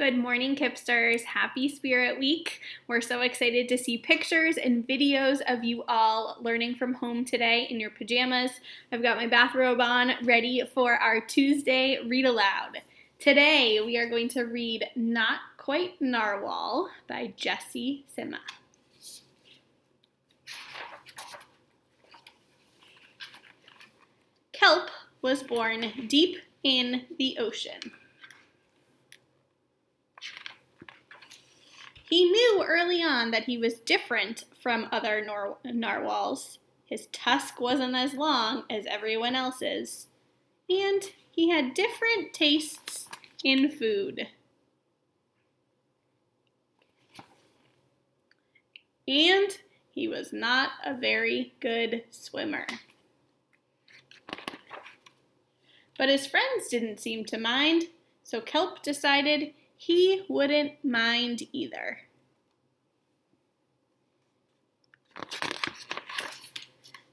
Good morning, Kipsters. Happy Spirit Week. We're so excited to see pictures and videos of you all learning from home today in your pajamas. I've got my bathrobe on, ready for our Tuesday Read Aloud. Today, we are going to read Not Quite Narwhal by Jessie Sima. Kelp was born deep in the ocean. He knew early on that he was different from other narwhals. His tusk wasn't as long as everyone else's, and he had different tastes in food. And he was not a very good swimmer. But his friends didn't seem to mind, so Kelp decided he wouldn't mind either.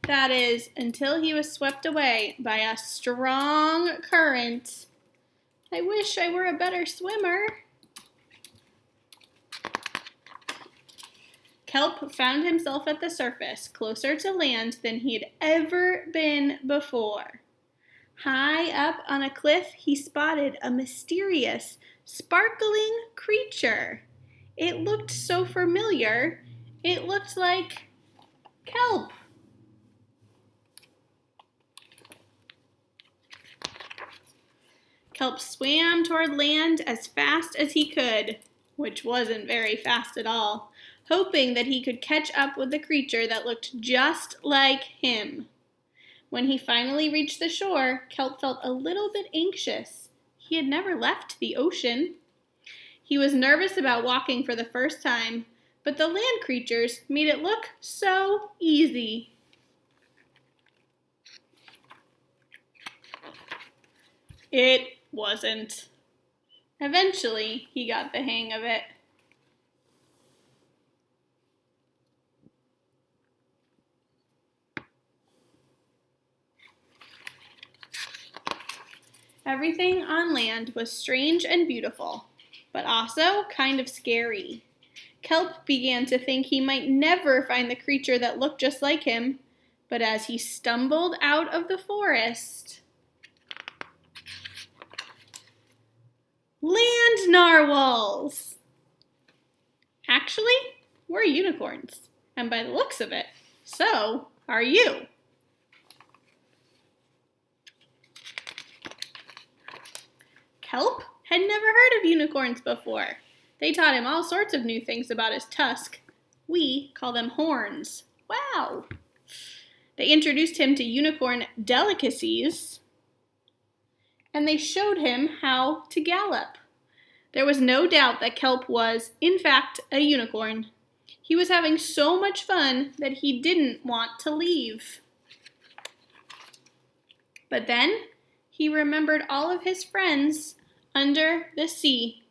That is, until he was swept away by a strong current. I wish I were a better swimmer. Kelp found himself at the surface, closer to land than he had ever been before. High up on a cliff, he spotted a mysterious, sparkling creature. It looked so familiar. It looked like kelp. Kelp swam toward land as fast as he could, which wasn't very fast at all, hoping that he could catch up with the creature that looked just like him. When he finally reached the shore, Kelp felt a little bit anxious. He had never left the ocean. He was nervous about walking for the first time, but the land creatures made it look so easy. It wasn't. Eventually, he got the hang of it. Everything on land was strange and beautiful, but also kind of scary. Kelp began to think he might never find the creature that looked just like him, but as he stumbled out of the forest, land narwhals! Actually, we're unicorns, and by the looks of it, so are you. Kelp had never heard of unicorns before. They taught him all sorts of new things about his tusk. We call them horns. Wow! They introduced him to unicorn delicacies, and they showed him how to gallop. There was no doubt that Kelp was, in fact, a unicorn. He was having so much fun that he didn't want to leave. But then he remembered all of his friends under the sea.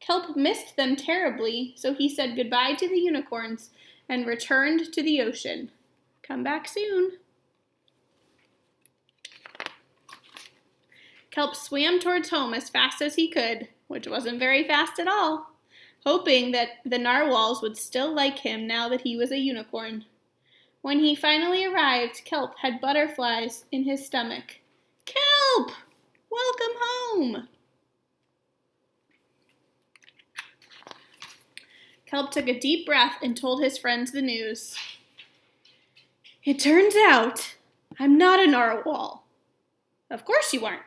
Kelp missed them terribly, so he said goodbye to the unicorns and returned to the ocean. Come back soon. Kelp swam towards home as fast as he could, which wasn't very fast at all, hoping that the narwhals would still like him now that he was a unicorn. When he finally arrived, Kelp had butterflies in his stomach. Kelp! Welcome home! Kelp took a deep breath and told his friends the news. It turns out I'm not a narwhal. Of course you aren't.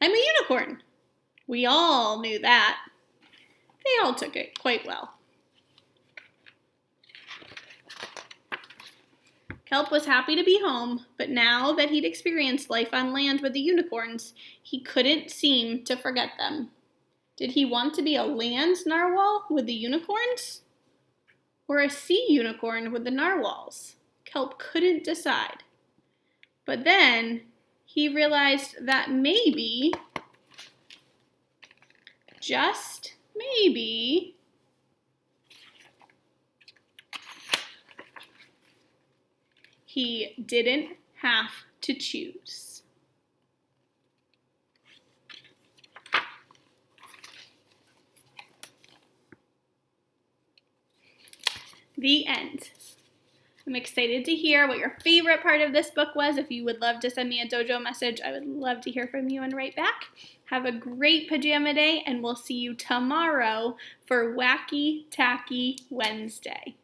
I'm a unicorn. We all knew that. They all took it quite well. Kelp was happy to be home, but now that he'd experienced life on land with the unicorns, he couldn't seem to forget them. Did he want to be a land narwhal with the unicorns? Or a sea unicorn with the narwhals? Kelp couldn't decide. But then he realized that maybe, just maybe, he didn't have to choose. The end. I'm excited to hear what your favorite part of this book was. If you would love to send me a dojo message, I would love to hear from you and write back. Have a great pajama day, and we'll see you tomorrow for Wacky Tacky Wednesday.